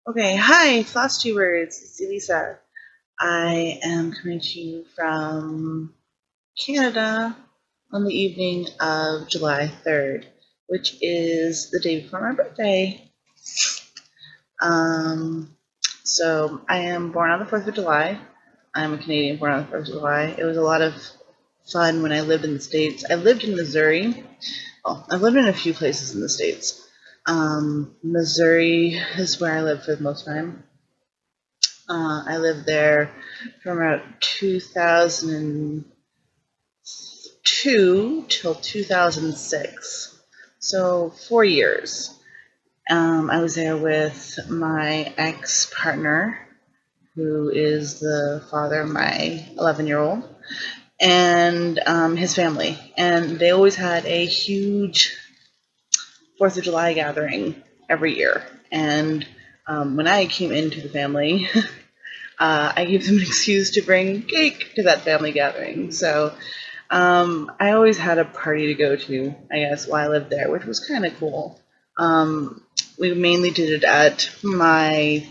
Okay, hi, FlossTubers. It's Elisa. I am coming to you from Canada on the evening of July 3rd, which is the day before my birthday. Um, so I am born on the 4th of July. I'm a Canadian born on the 4th of July. It was a lot of fun when I lived in the States. I lived in Missouri. Well, I've lived in a few places in the States. Missouri is where I lived for the most time. I lived there from about 2002 till 2006, so 4 years. I was there with my ex-partner, who is the father of my 11-year-old, and his family. And they always had a huge 4th of July gathering every year. And when I came into the family, I gave them an excuse to bring cake to that family gathering. So I always had a party to go to, I guess, while I lived there, which was kind of cool. We mainly did it at my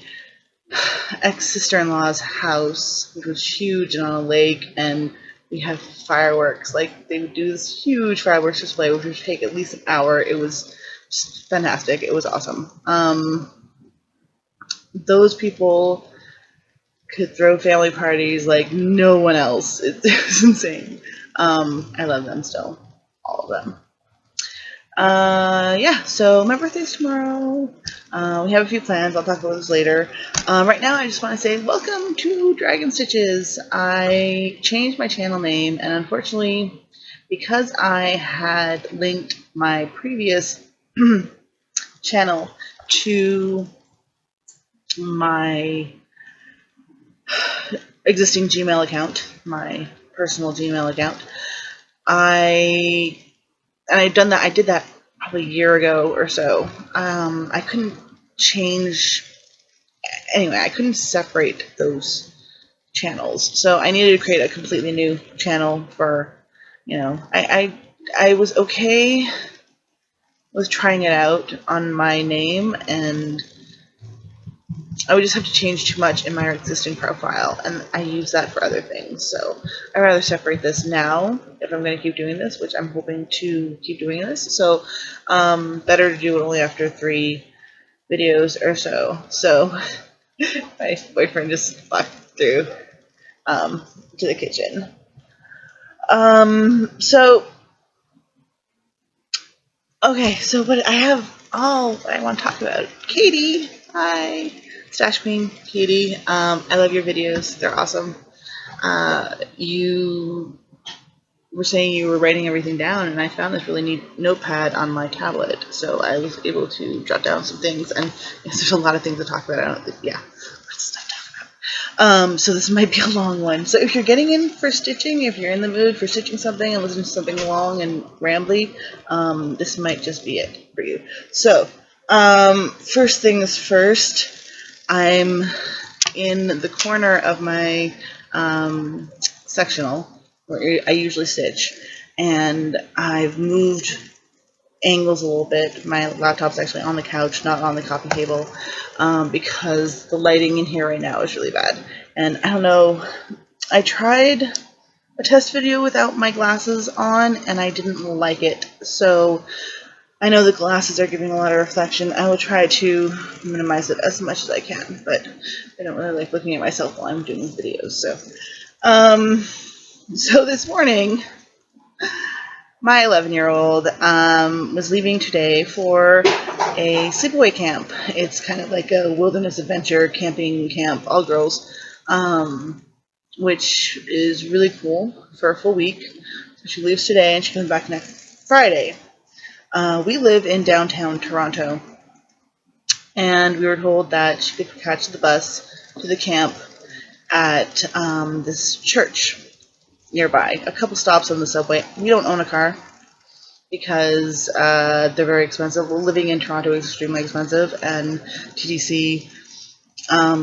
ex-sister-in-law's house, which was huge and on a lake, and we had fireworks. Like, they would do this huge fireworks display, which would take at least an hour. It was just fantastic. It was awesome. Those people could throw family parties like no one else. It was insane. I love them still, all of them. Yeah, so my birthday's tomorrow. We have a few plans. I'll talk about this later. Right now, I just want to say welcome to Dragon Stitches. I changed my channel name, and unfortunately, because I had linked my previous channel to my existing Gmail account, my personal Gmail account, I did that probably a year ago or so. I couldn't change anyway. I couldn't separate those channels, so I needed to create a completely new channel for, I was okay with trying it out on my name, and I would just have to change too much in my existing profile, and I use that for other things. So I'd rather separate this now if I'm going to keep doing this, which I'm hoping to keep doing this. So better to do it only after 3 videos or so. So my boyfriend just walked through to the kitchen. Okay, so what I have, what I want to talk about. Katie, hi. Stash Queen, Katie. I love your videos. They're awesome. You were saying you were writing everything down, and I found this really neat notepad on my tablet, so I was able to jot down some things, and yes, there's a lot of things to talk about. I don't think, yeah, lots of stuff to talk about. So this might be a long one. So if you're getting in for stitching, if you're in the mood for stitching something and listening to something long and rambly, this might just be it for you. So first things first, I'm in the corner of my sectional where I usually stitch, and I've moved angles a little bit. My laptop's actually on the couch, not on the coffee table, because the lighting in here right now is really bad. And I don't know, I tried a test video without my glasses on, and I didn't like it. So I know the glasses are giving a lot of reflection. I will try to minimize it as much as I can, but I don't really like looking at myself while I'm doing these videos. So this morning, my 11-year-old was leaving today for a sleepaway camp. It's kind of like a wilderness adventure camping camp, all girls, which is really cool for a full week. So she leaves today and she comes back next Friday. We live in downtown Toronto, and we were told that she could catch the bus to the camp at this church nearby. A couple stops on the subway. We don't own a car because they're very expensive. Living in Toronto is extremely expensive, and TTC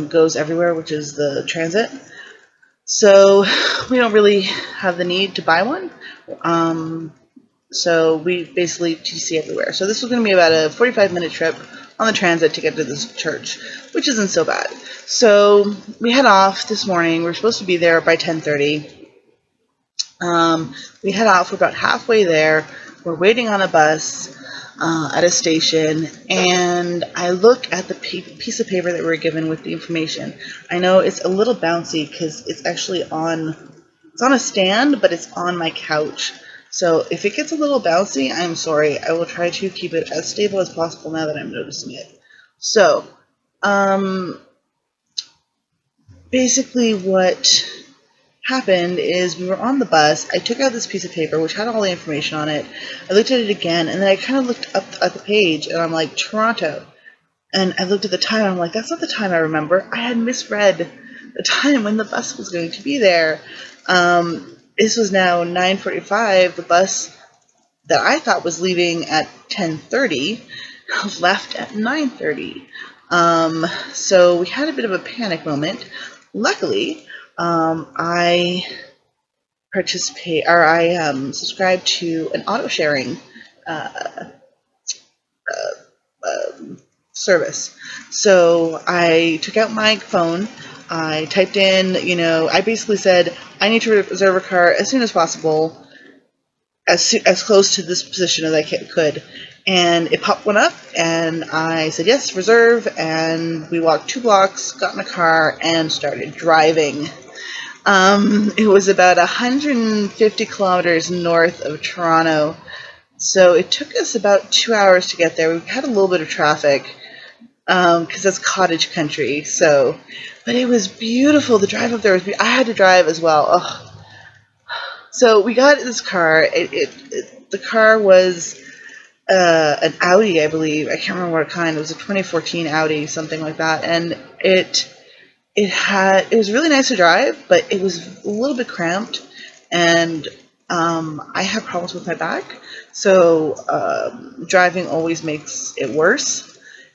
goes everywhere, which is the transit. So we don't really have the need to buy one. So we basically TTC everywhere. So this was going to be about a 45-minute trip on the transit to get to this church, which isn't so bad. So we head off this morning. We're supposed to be there by 10:30. We head off. We're about halfway there. We're waiting on a bus at a station, and I look at the piece of paper that we were given with the information. I know it's a little bouncy because it's actually on a stand, but it's on my couch. So if it gets a little bouncy, I'm sorry. I will try to keep it as stable as possible now that I'm noticing it. So, basically what happened is we were on the bus. I took out this piece of paper which had all the information on it. I looked at it again, and then I kind of looked up at the page, and I'm like, Toronto. And I looked at the time, and I'm like, that's not the time I remember. I had misread the time when the bus was going to be there. This was now 9:45. The bus that I thought was leaving at 10:30 left at 9:30. So we had a bit of a panic moment. Luckily, I subscribed to an auto sharing service. So I took out my phone. I typed in, I basically said, I need to reserve a car as soon as possible, as close to this position as I could. And it popped one up, and I said, yes, reserve. And we walked 2 blocks, got in a car, and started driving. It was about 150 kilometers north of Toronto. So it took us about 2 hours to get there. We had a little bit of traffic because that's cottage country. But it was beautiful. The drive up there was beautiful. I had to drive as well. Ugh. So we got this car. The car was an Audi, I believe. I can't remember what kind. It was a 2014 Audi, something like that. And it was really nice to drive, but it was a little bit cramped, and I have problems with my back, so driving always makes it worse.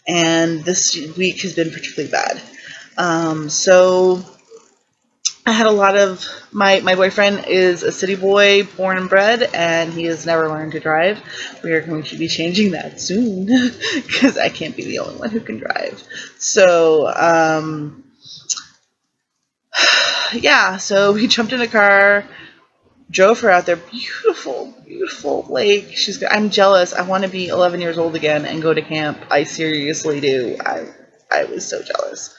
And this week has been particularly bad. So I had a lot of my boyfriend is a city boy, born and bred, and he has never learned to drive. We are going to be changing that soon because I can't be the only one who can drive. So yeah, so we jumped in a car, drove her out there. Beautiful, beautiful lake. I'm jealous. I want to be 11 years old again and go to camp. I seriously do. I was so jealous.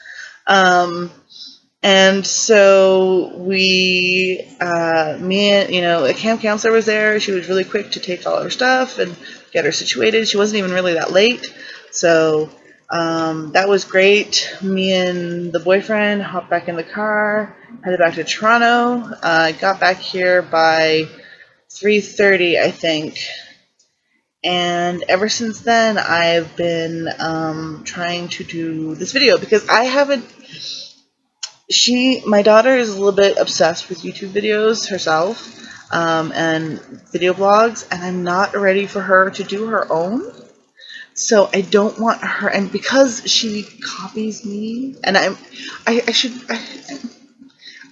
And so me and, a camp counselor was there. She was really quick to take all her stuff and get her situated. She wasn't even really that late. So that was great. Me and the boyfriend hopped back in the car, headed back to Toronto. Got back here by 3:30, I think. And ever since then, I've been trying to do this video because I haven't. My daughter is a little bit obsessed with YouTube videos herself and video blogs, and I'm not ready for her to do her own. So I don't want her, and because she copies me, and I'm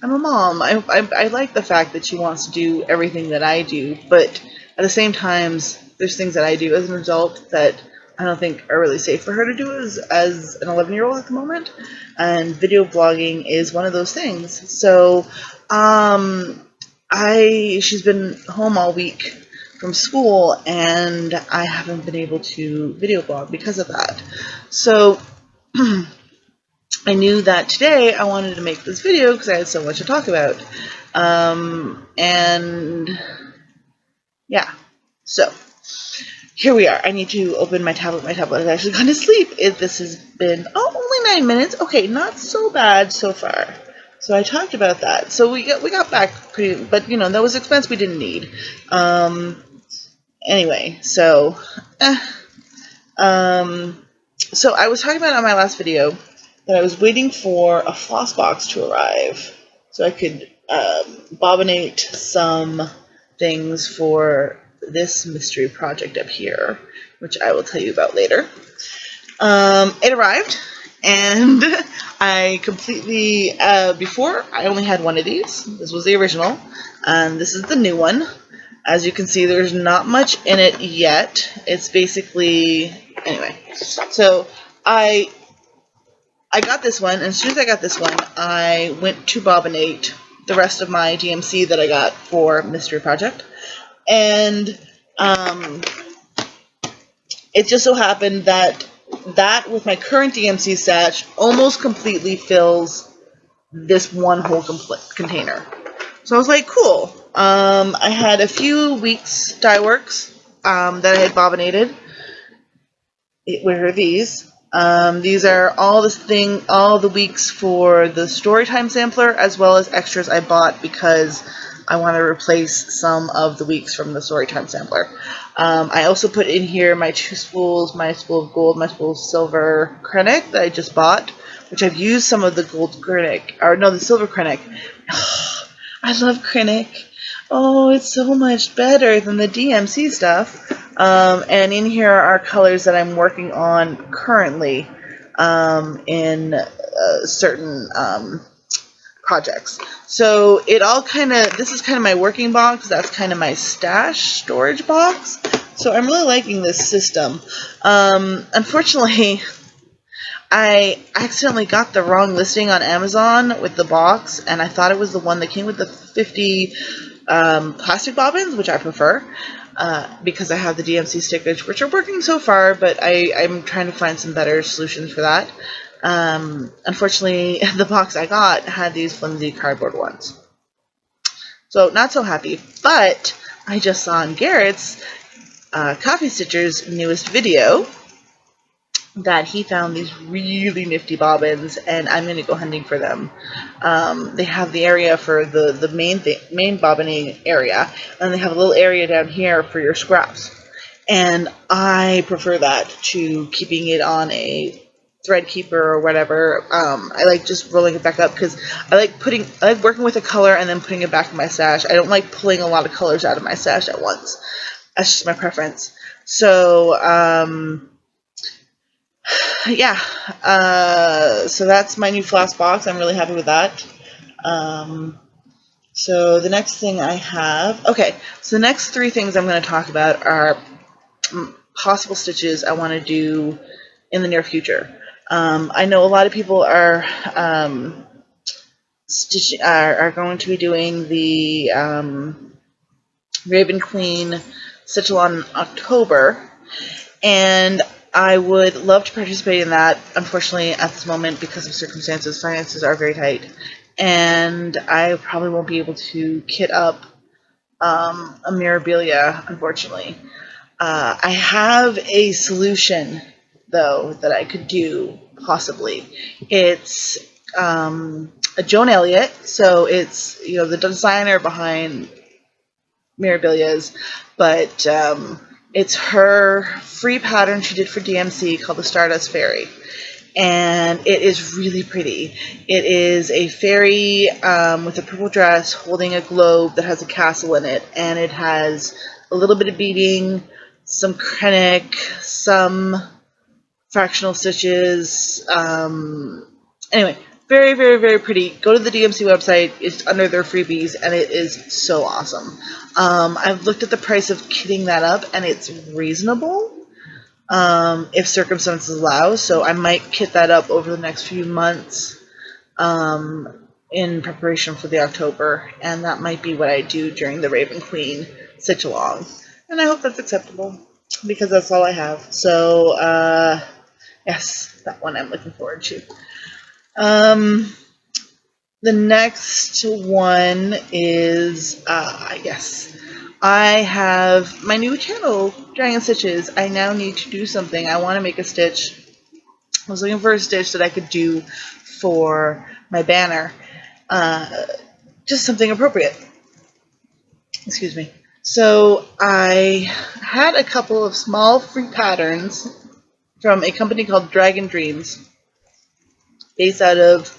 a mom. I like the fact that she wants to do everything that I do, but at the same time, there's things that I do as an adult that I don't think are really safe for her to do as an 11-year-old at the moment. And video blogging is one of those things. So she's been home all week from school, and I haven't been able to video blog because of that. So I knew that today I wanted to make this video because I had so much to talk about. And yeah, so here we are. I need to open my tablet. My tablet has actually gone to sleep. This has been, only 9 minutes. Okay, not so bad so far. So I talked about that. So we got back pretty, but that was expense we didn't need. Anyway, so so I was talking about on my last video that I was waiting for a floss box to arrive so I could bobbinate some things for this mystery project up here, which I will tell you about later. It arrived, and I completely, before I only had one of these. This was the original, and this is the new one. As you can see, there's not much in it yet. It's basically, anyway, so I got this one, and as soon as I got this one, I went to Bobbinate the rest of my DMC that I got for Mystery Project, and it just so happened that with my current DMC stash almost completely fills this one whole container. So I was like, cool. I had a few weeks dye works that I had bobbinated. Where are these? These are all the weeks for the Storytime sampler, as well as extras I bought because I want to replace some of the weeks from the Storytime sampler. I also put in here my 2 spools, my spool of gold, my spool of silver Krennic that I just bought, which I've used some of the gold Krennic, or no, the silver Krennic. I love Krennic. Oh, it's so much better than the DMC stuff. And in here are colors that I'm working on currently in certain projects. So it all this is kind of my working box. That's kind of my stash storage box. So I'm really liking this system. Unfortunately, I accidentally got the wrong listing on Amazon with the box, and I thought it was the one that came with the 50 plastic bobbins, which I prefer, because I have the DMC stickers, which are working so far, but I'm trying to find some better solutions for that. Unfortunately, the box I got had these flimsy cardboard ones. So not so happy, but I just saw in Garrett's Coffee Stitcher's newest video that he found these really nifty bobbins, and I'm going to go hunting for them. They have the area for the main bobbining area, and they have a little area down here for your scraps. And I prefer that to keeping it on a thread keeper or whatever. I like just rolling it back up because I like working with a color and then putting it back in my stash. I don't like pulling a lot of colors out of my stash at once. That's just my preference. So, yeah, so that's my new floss box. I'm really happy with that. So the next thing I have, okay, so the next 3 things I'm going to talk about are possible stitches I want to do in the near future. I know a lot of people are are going to be doing the Raven Queen Stitch-along in October, and I would love to participate in that. Unfortunately, at this moment, because of circumstances, finances are very tight, and I probably won't be able to kit up a Mirabilia, unfortunately. I have a solution, though, that I could do, possibly. It's a Joan Elliott, so it's, the designer behind Mirabilias, but it's her free pattern she did for DMC called the Stardust Fairy, and it is really pretty. It is a fairy with a purple dress holding a globe that has a castle in it, and it has a little bit of beading, some Krennic, some fractional stitches. Anyway, very, very, very pretty. Go to the DMC website. It's under their freebies, and it is so awesome. I've looked at the price of kitting that up, and it's reasonable if circumstances allow. So I might kit that up over the next few months in preparation for the October, and that might be what I do during the Raven Queen Stitch-along. And I hope that's acceptable, because that's all I have. So, yes, that one I'm looking forward to. The next one is, yes, I have my new channel, Dragon Stitches. I now need to do something. I want to make a stitch. I was looking for a stitch that I could do for my banner. Just something appropriate. Excuse me. So I had a couple of small free patterns from a company called Dragon Dreams, based out of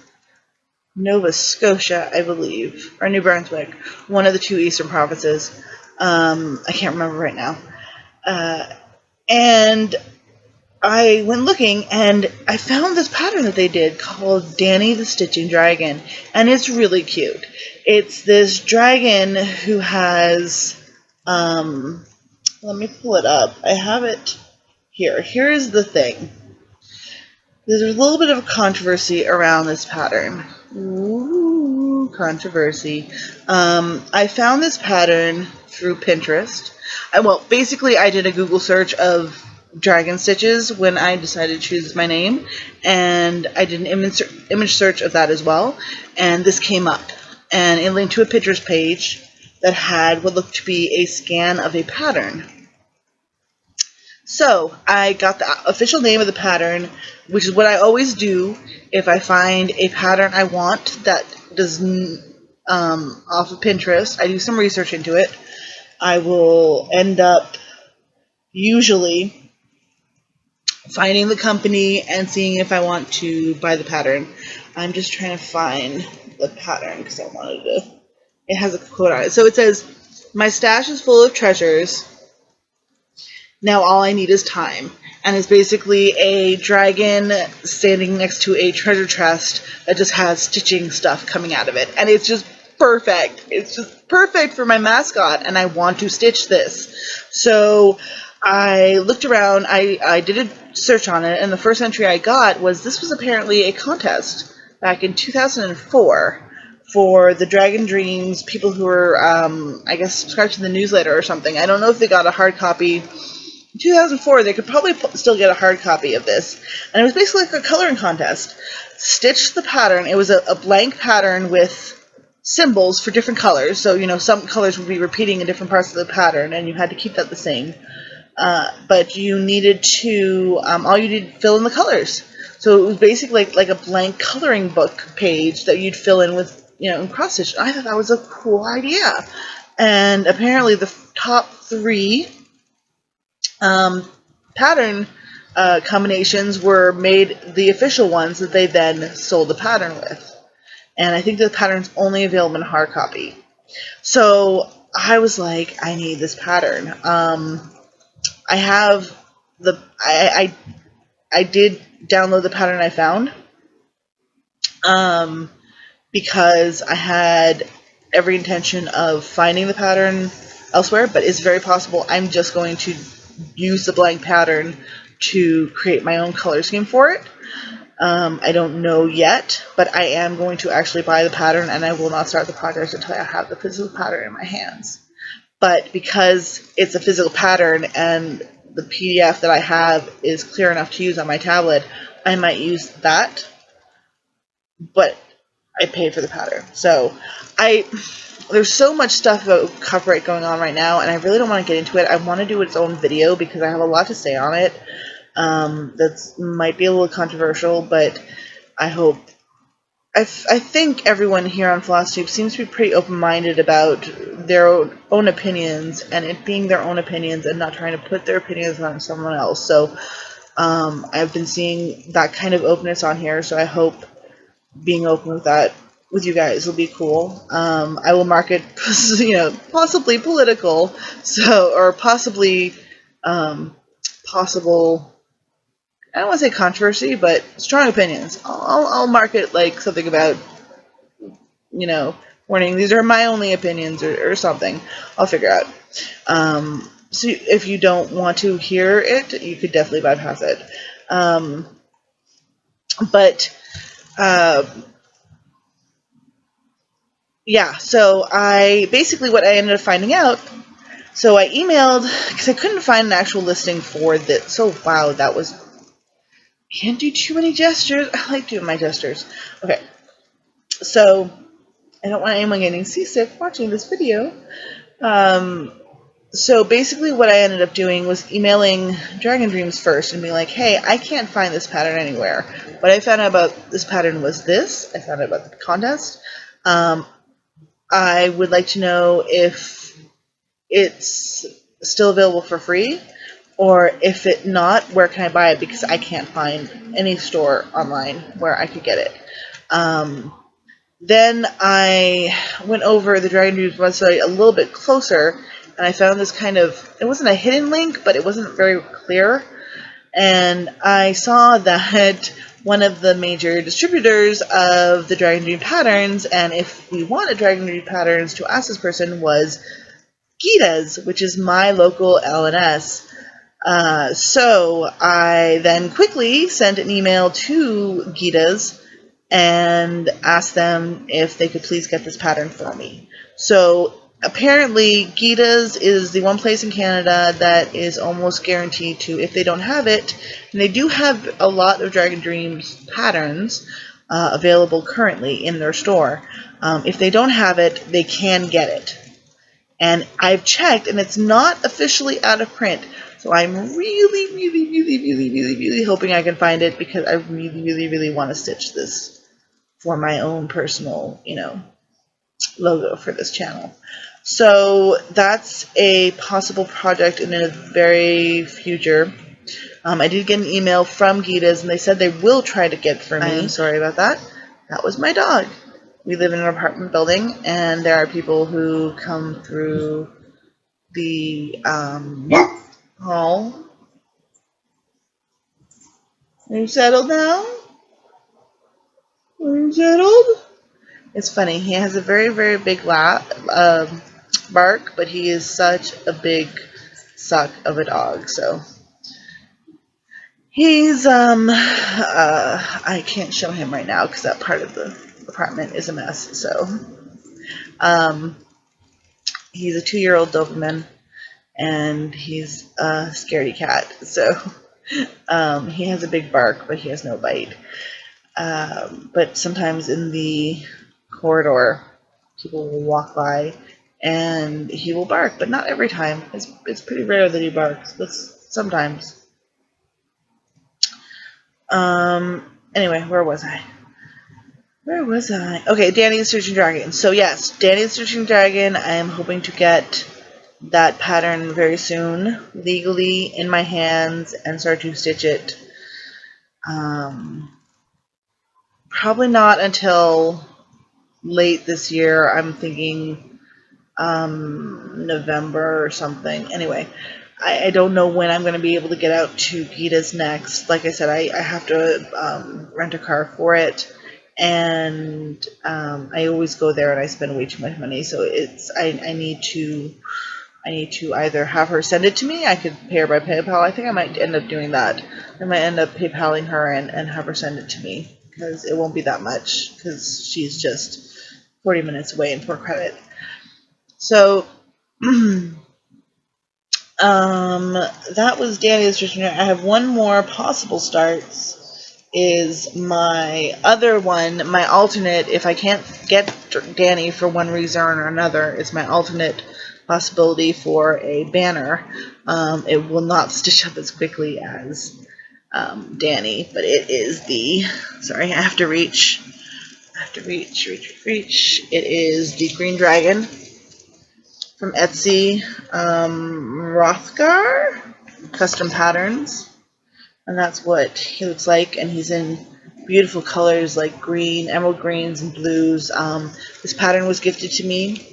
Nova Scotia, I believe, or New Brunswick, one of the 2 eastern provinces. I can't remember right now. And I went looking, and I found this pattern that they did called Danny the Stitching Dragon, and it's really cute. It's this dragon who has, let me pull it up. I have it here. Here's the thing. There's a little bit of a controversy around this pattern. Ooh, controversy. I found this pattern through Pinterest. Basically, I did a Google search of dragon stitches when I decided to choose my name, and I did an image search of that as well, and this came up, and it linked to a Pinterest page that had what looked to be a scan of a pattern. So I got the official name of the pattern, which is what I always do if I find a pattern I want that does off of Pinterest. I do some research into it. I will end up usually finding the company and seeing if I want to buy the pattern. I'm just trying to find the pattern because I wanted to. It has a quote on it. So it says, "My stash is full of treasures. Now all I need is time." And it's basically a dragon standing next to a treasure chest that just has stitching stuff coming out of it. And it's just perfect. It's just perfect for my mascot, and I want to stitch this. So I looked around, I did a search on it, and the first entry I got was this was apparently a contest back in 2004 for the Dragon Dreams people who were, I guess, subscribed to the newsletter or something. I don't know if they got a hard copy. In 2004, they could probably still get a hard copy of this. And it was basically like a coloring contest. Stitch the pattern. It was a blank pattern with symbols for different colors. So, you know, some colors would be repeating in different parts of the pattern, and you had to keep that the same. But you needed to, all you did fill in the colors. So it was basically like a blank coloring book page that you'd fill in with, you know, in cross stitch. I thought that was a cool idea. And apparently the top 3 pattern combinations were made the official ones that they then sold the pattern with. And I think the pattern's only available in hard copy. So I was like, I need this pattern. I have the I did download the pattern I found because I had every intention of finding the pattern elsewhere, but it's very possible I'm just going to use the blank pattern to create my own color scheme for it. I don't know yet, but I am going to actually buy the pattern, and I will not start the project until I have the physical pattern in my hands. But because it's a physical pattern and the PDF that I have is clear enough to use on my tablet, I might use that, but I paid for the pattern. So there's so much stuff about copyright going on right now, and I really don't want to get into it. I want to do its own video because I have a lot to say on it. That might be a little controversial, but I hope. I think everyone here on FlossTube seems to be pretty open-minded about their own opinions, and it being their own opinions and not trying to put their opinions on someone else. So I've been seeing that kind of openness on here, so I hope being open with that with you guys will be cool. I will mark it, you know, possibly political, or possibly possible. I don't want to say controversy, but strong opinions. I'll mark it like something about, you know, warning, these are my only opinions or something. I'll figure out. So if you don't want to hear it, you could definitely bypass it. Yeah, so what I ended up finding out, so I emailed, because I couldn't find an actual listing for this. So, wow, that was, can't do too many gestures. I like doing my gestures. Okay, so I don't want anyone getting seasick watching this video. So basically what I ended up doing was emailing Dragon Dreams first and being like, hey, I can't find this pattern anywhere. What I found out about this pattern was this. I found out about the contest. I would like to know if it's still available for free, or if it not, where can I buy it, because I can't find any store online where I could get it. Then I went over the Dragon Dreams website a little bit closer, and I found this kind of, it wasn't a hidden link, but it wasn't very clear. And I saw that one of the major distributors of the Dragon Dream patterns, and if we wanted Dragon Dream patterns, to ask this person, was ines, which is my local LNS. So I then quickly sent an email to Gita's and asked them if they could please get this pattern for me. So apparently Gita's is the one place in Canada that is almost guaranteed to, if they don't have it, and they do have a lot of Dragon Dreams patterns available currently in their store. If they don't have it, they can get it. And I've checked, and it's not officially out of print. So I'm really hoping I can find it, because I really want to stitch this for my own personal, logo for this channel. So that's a possible project in the very future. I did get an email from Gita's, and they said they will try to get for me. I'm sorry about that. That was my dog. We live in an apartment building, and there are people who come through the hall. Are you settled now? Are you settled? It's funny. He has a very big bark, but he is such a big suck of a dog. So he's I can't show him right now because that part of the apartment is a mess. So he's a 2-year-old Doberman, and he's a scaredy cat. So he has a big bark, but he has no bite. But sometimes in the corridor, people will walk by and he will bark, but not every time. It's pretty rare that he barks, but sometimes. Anyway, where was I? Okay, Danny the Searching Dragon. So yes, Danny the Searching Dragon, I am hoping to get that pattern very soon, legally in my hands, and start to stitch it. Probably not until late this year. I'm thinking November or something. Anyway, I don't know when I'm going to be able to get out to Gita's next. Like I said, I have to rent a car for it, and I always go there and I spend way too much money. So I need to either have her send it to me. I could pay her by PayPal. I think I might end up doing that. I might end up PayPaling her and have her send it to me, because it won't be that much, because she's just 40 minutes away in Port Credit. So that was Danny the Searching Dragon. I have one more possible starts. Is my other one, my alternate, if I can't get Danny for one reason or another, is my alternate possibility for a banner. It will not stitch up as quickly as Danny, but it is the, sorry, I have to reach. It is the Green Dragon from Etsy, Rothgar Custom Patterns, and that's what he looks like, and he's in beautiful colors like green, emerald greens, and blues. This pattern was gifted to me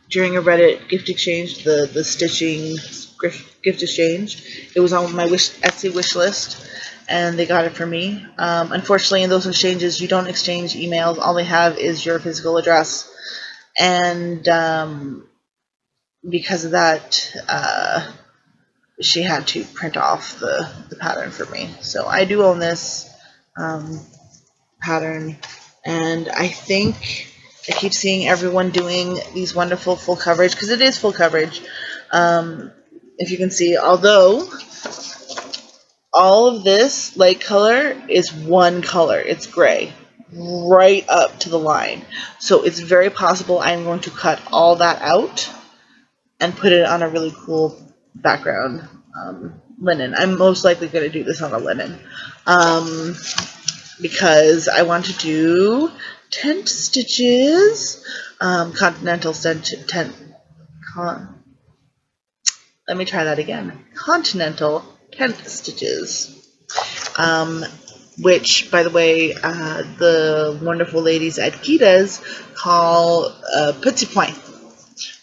during a Reddit gift exchange, the stitching gift exchange. It was on my Etsy wish list, and they got it for me. Unfortunately, in those exchanges, you don't exchange emails. All they have is your physical address. And because of that, she had to print off the pattern for me. So I do own this pattern, and I think I keep seeing everyone doing these wonderful full coverage, because it is full coverage. If you can see, although all of this light color is one color, it's gray, right up to the line. So it's very possible I'm going to cut all that out and put it on a really cool background linen. I'm most likely going to do this on a linen because I want to do tent stitches, continental tent. Let me try that again. Continental tent stitches. Which, by the way, the wonderful ladies at Gita's call petit point,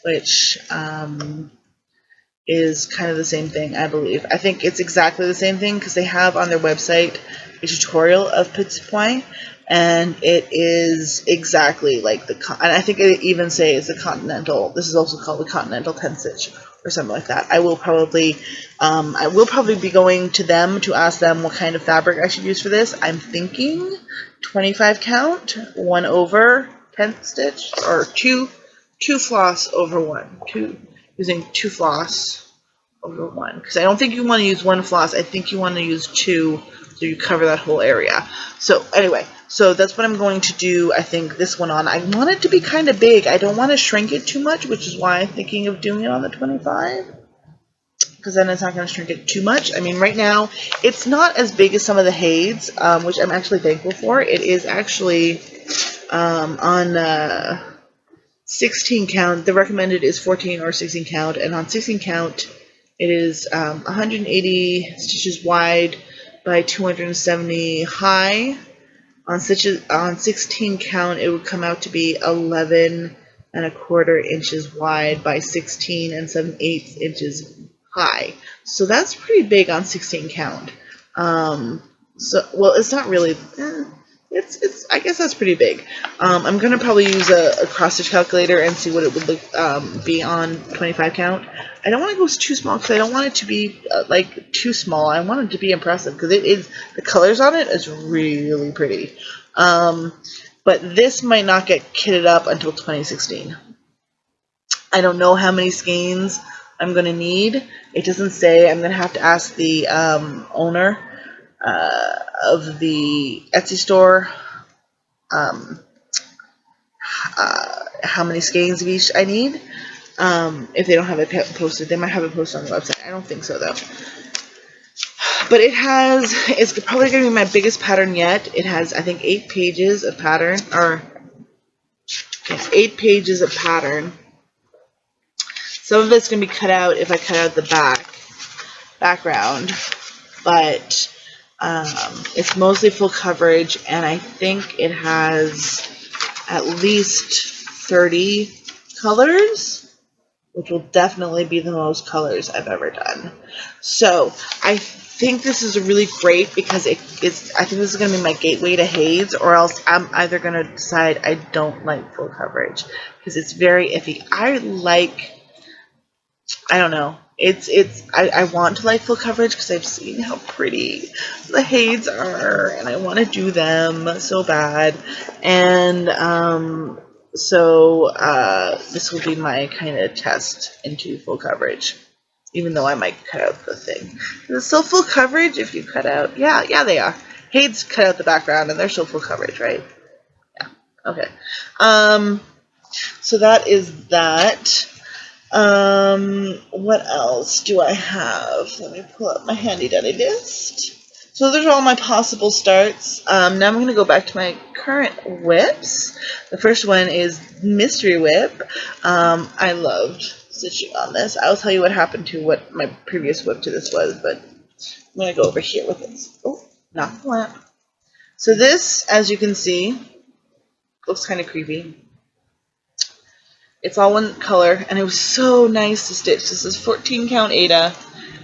which is kind of the same thing, I believe. I think it's exactly the same thing, because they have on their website a tutorial of petit point, and it is exactly like and I think they even say it's a continental. This is also called the continental tent stitch, or something like that. I will probably be going to them to ask them what kind of fabric I should use for this. I'm thinking 25 count, 1 over 10th stitch, or two floss over 1. Using 2 floss over 1, because I don't think you want to use 1 floss. I think you want to use 2, so you cover that whole area. So anyway, so that's what I'm going to do. I think this one on. I want it to be kind of big. I don't want to shrink it too much, which is why I'm thinking of doing it on the 25, because then it's not going to shrink it too much. I mean, right now it's not as big as some of the Hades, which I'm actually thankful for. It is actually on 16 count. The recommended is 14 or 16 count, and on 16 count it is 180 stitches wide by 270 high. On 16 count, it would come out to be 11¼ inches wide by 16 7/8 inches high. So that's pretty big on 16 count. Well, it's not really. I guess that's pretty big. I'm gonna probably use a cross stitch calculator and see what it would look be on 25 count. I don't want to go too small because I don't want it to be like too small. I want it to be impressive because it is, the colors on it is really pretty. But this might not get kitted up until 2016. I don't know how many skeins I'm gonna need. It doesn't say. I'm gonna have to ask the owner of the Etsy store how many skeins of each I need. If they don't have it posted, they might have it posted on the website. I don't think so though. But it's probably going to be my biggest pattern yet. It has, I think, 8 pages of pattern, or it's 8 pages of pattern. Some of it's going to be cut out if I cut out the background, but it's mostly full coverage, and I think it has at least 30 colors, which will definitely be the most colors I've ever done. So I think this is really great because I think this is going to be my gateway to Hades, or else I'm either going to decide I don't like full coverage because it's very iffy. I don't know. I want to like full coverage because I've seen how pretty the Hades are, and I want to do them so bad. And so this will be my kind of test into full coverage, even though I might cut out the thing. Is it still full coverage if you cut out? Yeah, they are. Hades cut out the background, and they're still full coverage, right? Yeah. Okay. So that is that. What else do I have? Let me pull up my handy dandy list. So those are all my possible starts. Now I'm going to go back to my current whips. The first one is Mystery Whip. I loved stitching on this. I'll tell you what happened to what my previous whip to this was, but I'm going to go over here with this. Oh, not the lamp. So this, as you can see, looks kind of creepy. It's all one color, and it was so nice to stitch. This is 14 count Ada.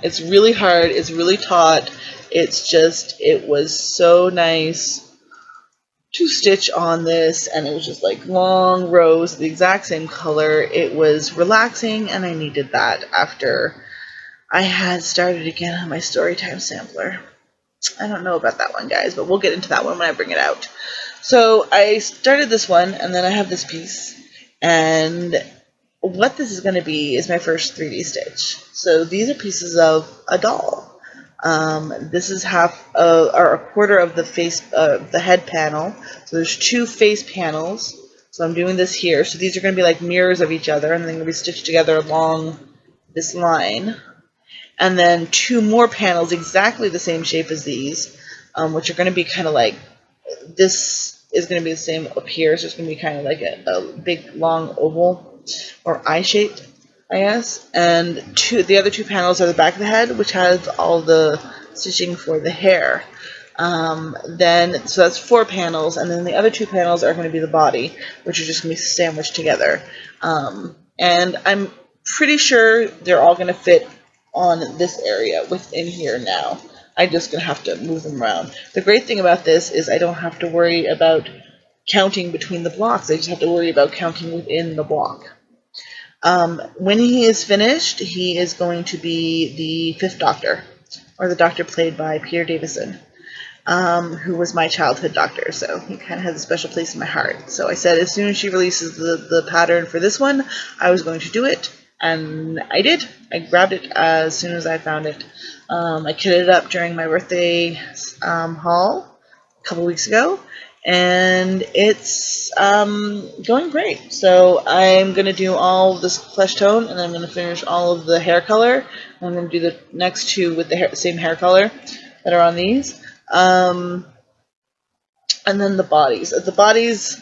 It's really hard. It's really taut. It was so nice to stitch on this, and it was just like long rows, the exact same color. It was relaxing, and I needed that after I had started again on my Storytime sampler. I don't know about that one, guys, but we'll get into that one when I bring it out. So I started this one, and then I have this piece. And what this is going to be is my first 3D stitch. So these are pieces of a doll. This is or a quarter of the face, the head panel. So there's 2 face panels. So I'm doing this here. So these are going to be like mirrors of each other, and they're going to be stitched together along this line. And then 2 more panels exactly the same shape as these, which are going to be kind of like this. Is going to be the same up here, so it's going to be kind of like a big long oval or eye-shaped, I guess. And the other 2 panels are the back of the head, which has all the stitching for the hair. So that's 4 panels, and then the other 2 panels are going to be the body, which are just going to be sandwiched together. And I'm pretty sure they're all going to fit on this area within here now. I'm just going to have to move them around. The great thing about this is I don't have to worry about counting between the blocks. I just have to worry about counting within the block. When he is finished, he is going to be the Fifth Doctor, or the Doctor played by Peter Davison, who was my childhood doctor, so he kind of has a special place in my heart. So I said as soon as she releases the pattern for this one, I was going to do it, and I did. I grabbed it as soon as I found it. I kitted it up during my birthday haul a couple weeks ago, and it's going great. So I'm going to do all of this flesh tone, and then I'm going to finish all of the hair color. I'm going to do the next two with the same hair color that are on these. And then the bodies. The bodies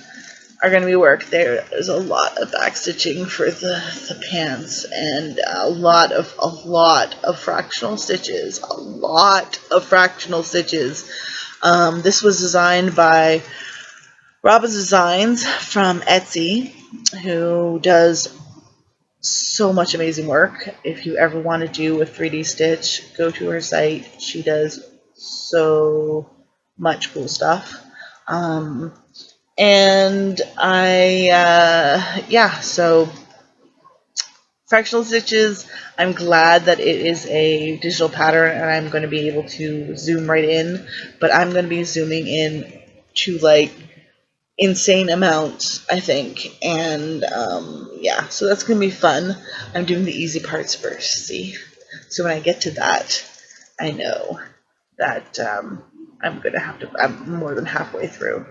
are going to be work. There's a lot of back stitching for the pants, and a lot of fractional stitches. A lot of fractional stitches. This was designed by Robin's Designs from Etsy, who does so much amazing work. If you ever want to do a 3D stitch, go to her site. She does so much cool stuff. And so fractional stitches, I'm glad that it is a digital pattern and I'm going to be able to zoom right in, but I'm going to be zooming in to like insane amounts, I think. And so that's going to be fun. I'm doing the easy parts first, see? So when I get to that, I know that I'm more than halfway through.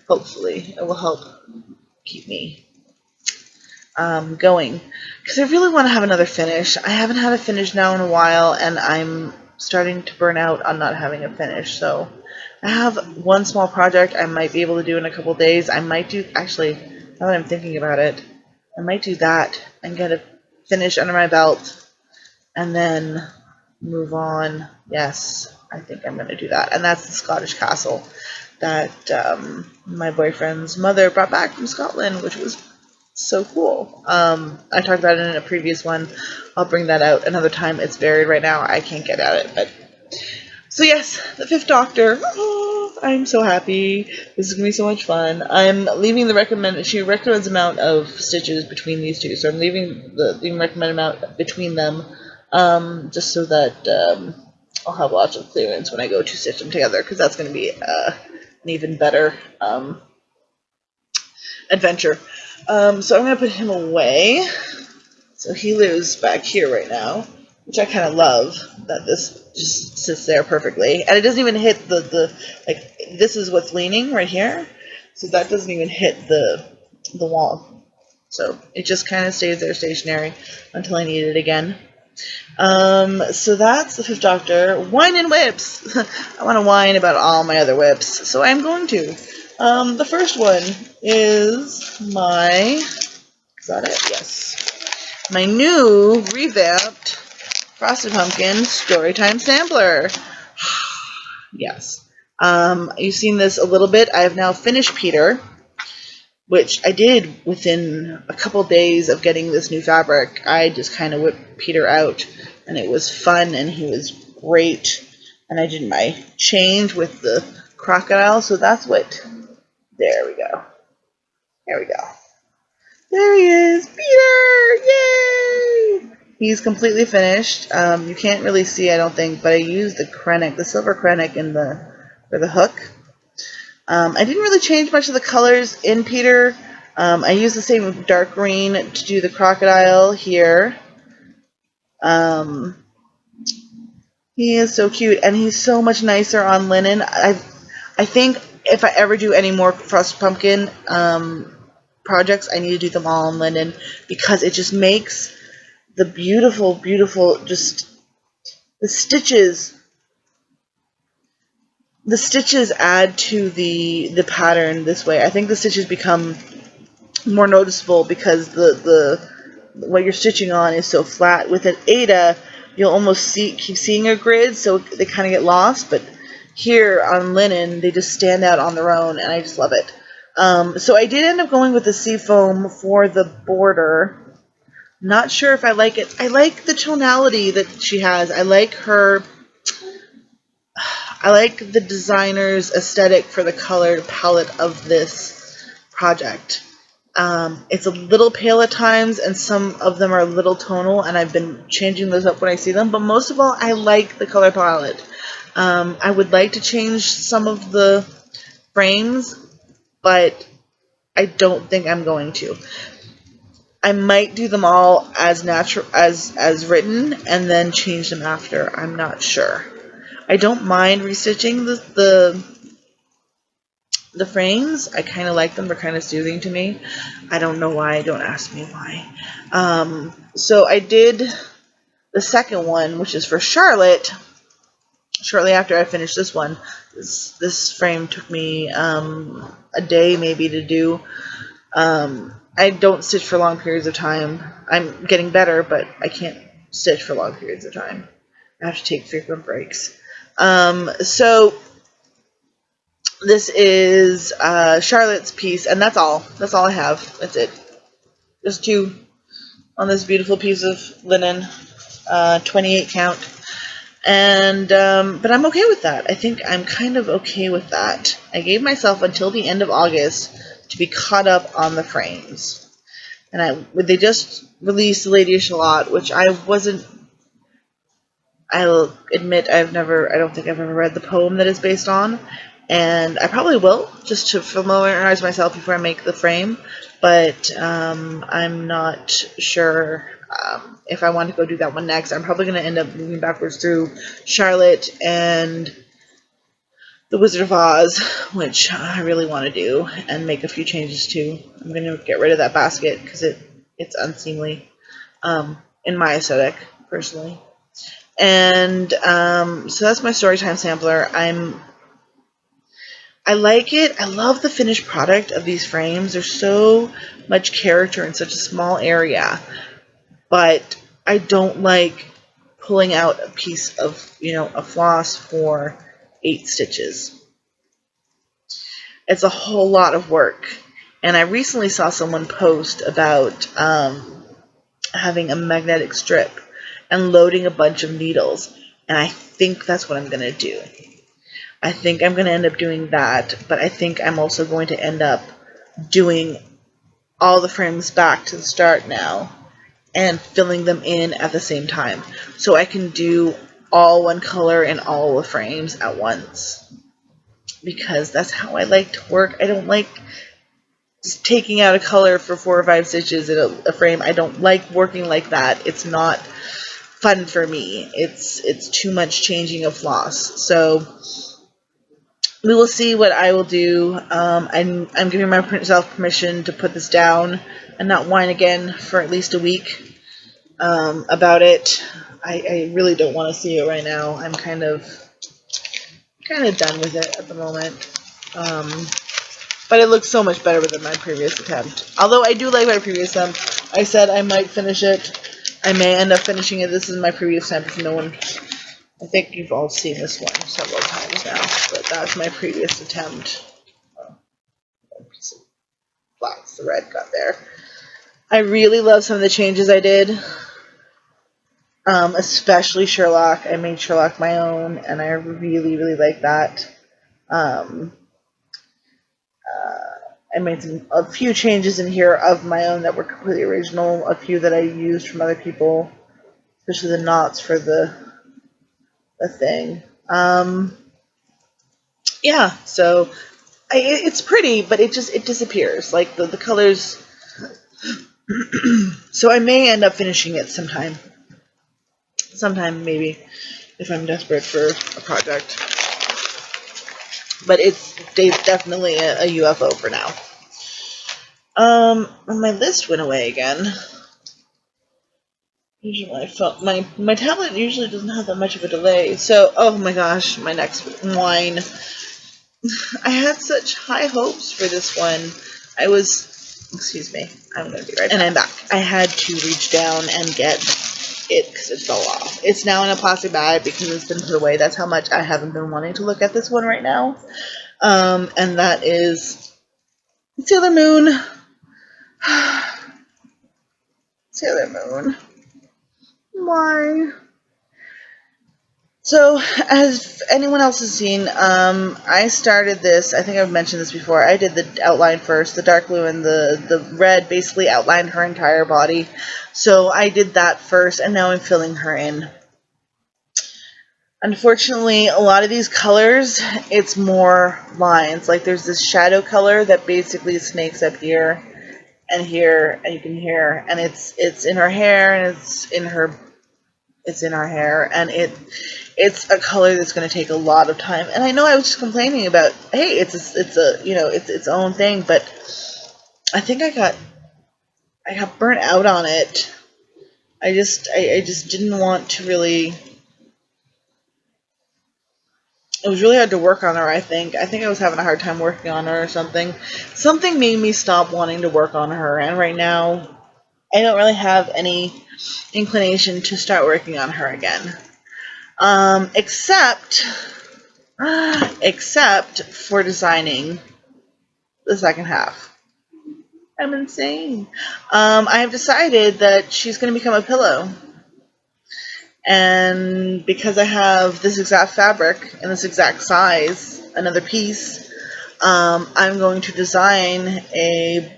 Hopefully it will help keep me going, because I really want to have another finish. I haven't had a finish now in a while, and I'm starting to burn out on not having a finish. So I have one small project I might be able to do in a couple days. I might do, actually, now that I'm thinking about it, I might do that and get a finish under my belt and then move on. Yes, I think I'm going to do that. And that's the Scottish castle that my boyfriend's mother brought back from Scotland, which was so cool. I talked about it in a previous one. I'll bring that out another time. It's buried right now. I can't get at it. But so yes, the Fifth Doctor. Oh, I'm so happy. This is going to be so much fun. I'm leaving the recommended. She recommends amount of stitches between these two, so I'm leaving the recommended amount between them, just so that I'll have lots of clearance when I go to stitch them together, because that's going to be an even better adventure. So I'm going to put him away. So he lives back here right now, which I kind of love, that this just sits there perfectly. And it doesn't even hit like, this is what's leaning right here. So that doesn't even hit the wall. So it just kind of stays there stationary until I need it again. So that's the Fifth Doctor. Whine and whips. I want to whine about all my other whips, so I'm going to. The first one is my, is that it? Yes. My new revamped Frosted Pumpkin Storytime Sampler. Yes. You've seen this a little bit. I have now finished Peter, which I did within a couple days of getting this new fabric. I just kind of whipped Peter out, and it was fun, and he was great. And I did my change with the crocodile, so that's what, there we go. There we go. There he is, Peter! Yay! He's completely finished. You can't really see, I don't think, but I used the Krennic, the silver Krennic for the hook. I didn't really change much of the colors in Peter. I used the same dark green to do the crocodile here. He is so cute, and he's so much nicer on linen. I think if I ever do any more Frosted Pumpkin projects, I need to do them all on linen, because it just makes the beautiful, beautiful, just the stitches add to the pattern this way. I think the stitches become more noticeable because the what you're stitching on is so flat. With an Ada, you'll almost keep seeing a grid, so they kind of get lost, but here on linen, they just stand out on their own, and I just love it. So I did end up going with the seafoam for the border. Not sure if I like it. I like the tonality that she has. I like the designer's aesthetic for the colored palette of this project. It's a little pale at times, and some of them are a little tonal, and I've been changing those up when I see them. But most of all, I like the color palette. I would like to change some of the frames, but I don't think I'm going to. I might do them all as natural as written, and then change them after. I'm not sure. I don't mind restitching the frames. I kind of like them. They're kind of soothing to me. I don't know why. Don't ask me why. So I did the second one, which is for Charlotte. Shortly after I finished this one, this frame took me a day maybe to do. I don't stitch for long periods of time. I'm getting better, but I can't stitch for long periods of time. I have to take frequent breaks. So this is Charlotte's piece, and that's all. That's all I have. That's it. Just two on this beautiful piece of linen, 28 count. And but I'm okay with that. I think I'm kind of okay with that. I gave myself until the end of August to be caught up on the frames. And they just released Lady of Shalott, which I wasn't. I'll admit I don't think I've ever read the poem that it's based on, and I probably will just to familiarize myself before I make the frame. But I'm not sure if I want to go do that one next. I'm probably going to end up moving backwards through Charlotte and the Wizard of Oz, which I really want to do, and make a few changes to. I'm going to get rid of that basket because it's unseemly in my aesthetic, personally. And so that's my Storytime sampler. I like it. I love the finished product of these frames. There's so much character in such a small area, but I don't like pulling out a piece of, a floss for 8 stitches. It's a whole lot of work. And I recently saw someone post about having a magnetic strip and loading a bunch of needles. And I think that's what I'm going to do. I think I'm going to end up doing that, but I think I'm also going to end up doing all the frames back to the start now and filling them in at the same time. So I can do all one color in all the frames at once. Because that's how I like to work. I don't like just taking out a color for 4 or 5 stitches in a frame. I don't like working like that. It's not fun for me. It's too much changing of floss. So we will see what I will do. I'm giving myself permission to put this down and not whine again for at least a week about it. I really don't want to see it right now. I'm kind of done with it at the moment. But it looks so much better than my previous attempt. Although I do like my previous attempt. I said I might finish it. I may end up finishing it. This is my previous attempt. If no one, I think you've all seen this one several times now. But that's my previous attempt. One piece of black thread got there. I really love some of the changes I did. Especially Sherlock. I made Sherlock my own, and I really, really like that. I made a few changes in here of my own that were completely original. A few that I used from other people, especially the knots for the thing. Yeah, so it's pretty, but it disappears. Like the colors. So I may end up finishing it sometime. Sometime maybe, if I'm desperate for a project. But it's definitely a UFO for now. My list went away again. Usually my tablet usually doesn't have that much of a delay. So, oh my gosh, my next whine. I had such high hopes for this one. Excuse me, I'm going to be right back. And I'm back. I had to reach down and get it because it fell off. It's now in a plastic bag because it's been put away. That's how much I haven't been wanting to look at this one right now. And that is Sailor Moon. Sailor Moon. Why? So, as anyone else has seen, I started this, I think I've mentioned this before, I did the outline first, the dark blue and the red basically outlined her entire body. So I did that first, and now I'm filling her in. Unfortunately, a lot of these colors, it's more lines. Like there's this shadow color that basically snakes up here, and you can hear, and it's in her hair, and it's in her hair, and it's a color that's going to take a lot of time. And I know I was just complaining about, hey, it's its own thing, but I think I got burnt out on it. I just didn't want to really. It was really hard to work on her. I think I was having a hard time working on her or something. Something made me stop wanting to work on her, and right now I don't really have any inclination to start working on her again. Except for designing the second half. I'm insane. I have decided that she's going to become a pillow. And because I have this exact fabric and this exact size, another piece, I'm going to design a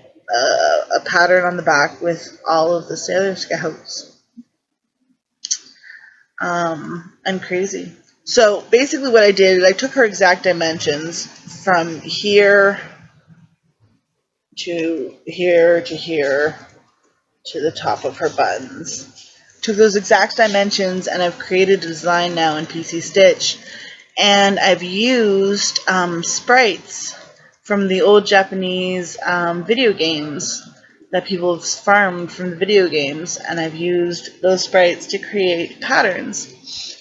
pattern on the back with all of the Sailor Scouts. I'm crazy. So basically what I did is I took her exact dimensions from here to here to here to the top of her buttons. Took those exact dimensions, and I've created a design now in PC Stitch. And I've used sprites from the old Japanese video games that people have farmed from the video games, and I've used those sprites to create patterns.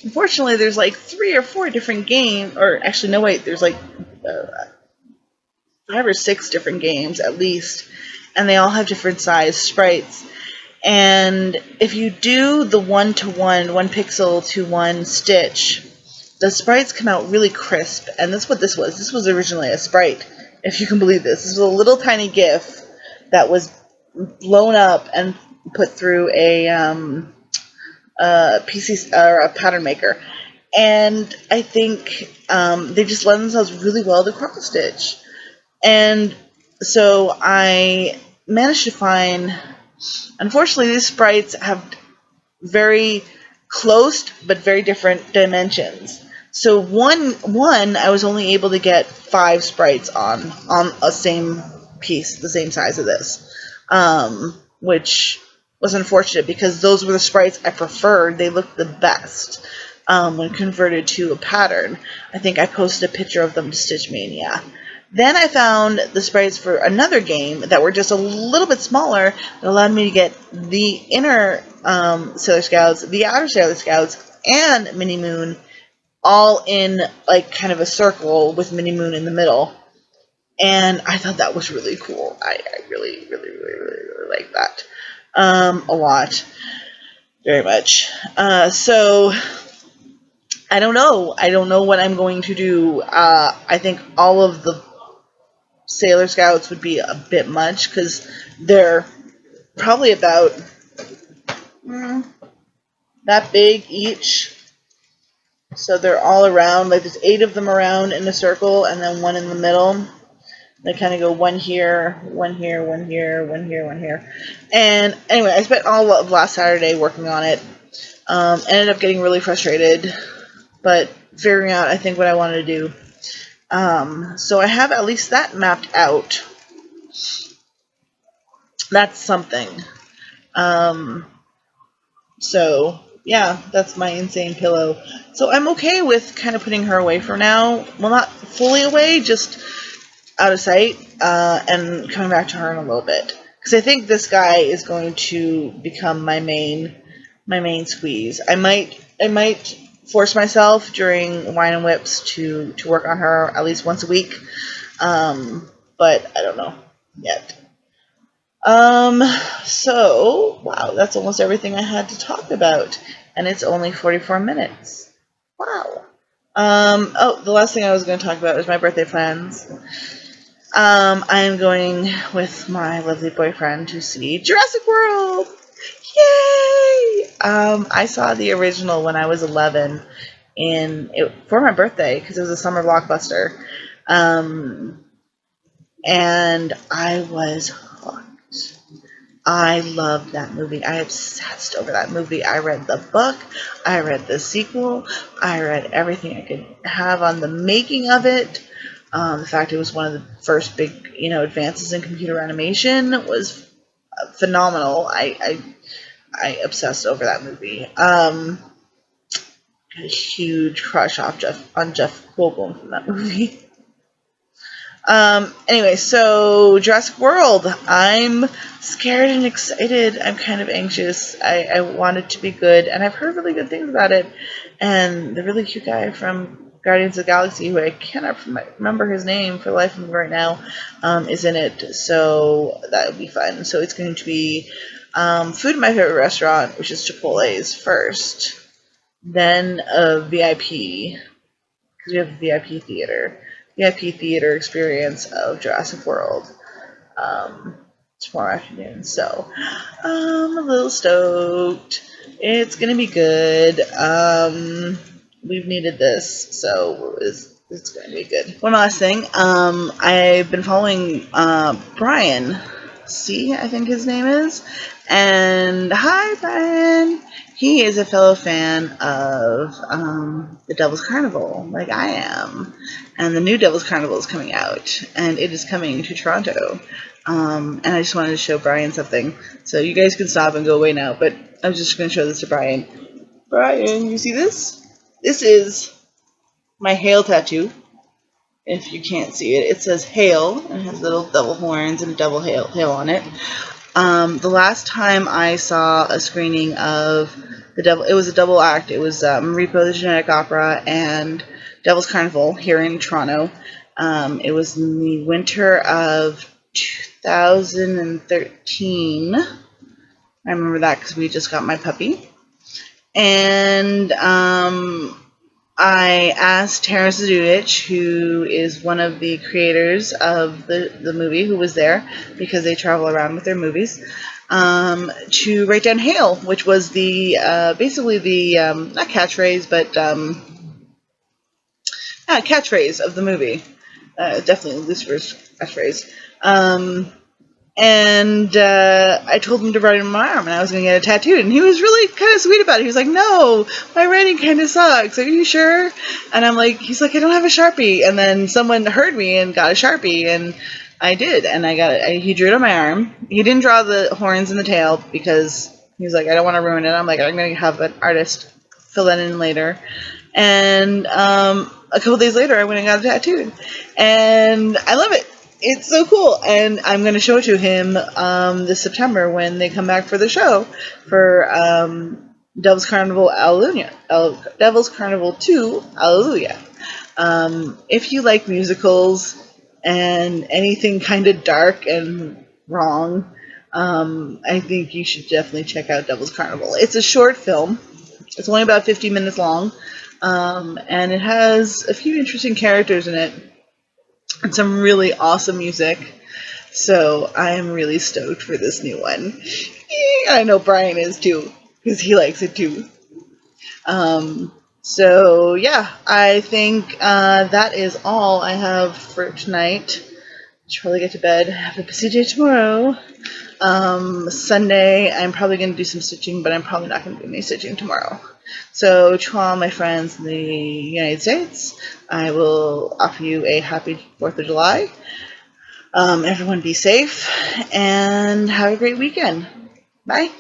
Unfortunately, there's like 3 or 4 different games, or actually, no, wait, there's like 5 or 6 different games at least, and they all have different size sprites. And if you do the 1-to-1, 1 pixel to 1 stitch, the sprites come out really crisp. And that's what this was. This was originally a sprite, if you can believe this. This was a little tiny GIF that was blown up and put through a PC or a pattern maker. And I think they just lend themselves really well to cross stitch. And so I managed to find. Unfortunately, these sprites have very close but very different dimensions. So one I was only able to get 5 sprites on a same piece, the same size of this, which was unfortunate because those were the sprites I preferred. They looked the best when converted to a pattern. I think I posted a picture of them to Stitch Mania. Then I found the sprites for another game that were just a little bit smaller that allowed me to get the inner Sailor Scouts, the outer Sailor Scouts, and Minnie Moon all in like kind of a circle with Minnie Moon in the middle. And I thought that was really cool. I really like that a lot. Very much. So I don't know. I don't know what I'm going to do. I think all of the Sailor Scouts would be a bit much because they're probably about that big each. So they're all around, like there's 8 of them around in a circle and then 1 in the middle. They kind of go 1 here, 1 here, 1 here, 1 here, 1 here. And anyway, I spent all of last Saturday working on it. Ended up getting really frustrated, but figuring out, I think, what I wanted to do. So I have at least that mapped out. That's something. So yeah, that's my insane pillow. So I'm okay with kind of putting her away for now. Well, not fully away, just out of sight, and coming back to her in a little bit. Because I think this guy is going to become my main squeeze. I might force myself during Wine and Whips to work on her at least once a week. But I don't know yet. So, wow, that's almost everything I had to talk about. And it's only 44 minutes. Wow. Oh, the last thing I was going to talk about was my birthday plans. I am going with my lovely boyfriend to see Jurassic World. Yay! I saw the original when I was 11, for my birthday because it was a summer blockbuster, and I was hooked. I loved that movie. I obsessed over that movie. I read the book. I read the sequel. I read everything I could have on the making of it. The fact it was one of the first big, advances in computer animation was phenomenal. I obsessed over that movie. Had a huge crush on Jeff Goldblum from that movie. Anyway, so Jurassic World. I'm scared and excited. I'm kind of anxious. I want it to be good, and I've heard really good things about it. And the really cute guy from Guardians of the Galaxy, who I cannot remember his name for the life of me right now, is in it. So that would be fun. So it's going to be food at my favorite restaurant, which is Chipotle's first, then a VIP, because we have a VIP theater experience of Jurassic World tomorrow afternoon. So I'm a little stoked. It's gonna be good. We've needed this, so it's gonna be good. One last thing. I've been following Brian C, I think his name is. And hi, Brian. He is a fellow fan of the Devil's Carnival, like I am. And the new Devil's Carnival is coming out, and it is coming to Toronto. And I just wanted to show Brian something. So you guys can stop and go away now, but I'm just going to show this to Brian. Brian, you see this? This is my Hail tattoo. If you can't see it, it says Hail, and it has little devil horns and a devil hail on it. The last time I saw a screening of the Devil, it was a double act. It was Maripo the Genetic Opera and Devil's Carnival here in Toronto. It was in the winter of 2013. I remember that because we just got my puppy. And I asked Tara Zadudich, who is one of the creators of the movie, who was there because they travel around with their movies, to write down Hail, which was the basically the not catchphrase, but catchphrase of the movie. Definitely Lucifer's catchphrase. And I told him to write it on my arm, and I was going to get it tattooed. And he was really kind of sweet about it. He was like, "No, my writing kind of sucks. Are you sure?" And I'm like, he's like, "I don't have a Sharpie." And then someone heard me and got a Sharpie, and I did. And I got it. He drew it on my arm. He didn't draw the horns and the tail because he was like, "I don't want to ruin it." I'm like, I'm going to have an artist fill that in later. And a couple days later, I went and got it tattooed. And I love it. It's so cool, and I'm going to show it to him this September when they come back for the show for Devil's Carnival Hallelujah. Devil's Carnival 2 Hallelujah. If you like musicals and anything kind of dark and wrong, I think you should definitely check out Devil's Carnival. It's a short film. It's only about 50 minutes long, and it has a few interesting characters in it. And some really awesome music. So I am really stoked for this new one. I know Brian is too, because he likes it too. So yeah, I think that is all I have for tonight. Should probably get to bed. I have a busy day tomorrow. Sunday, I'm probably going to do some stitching, but I'm probably not going to do any stitching tomorrow. So to all my friends in the United States, I will offer you a happy 4th of July. Everyone be safe and have a great weekend. Bye.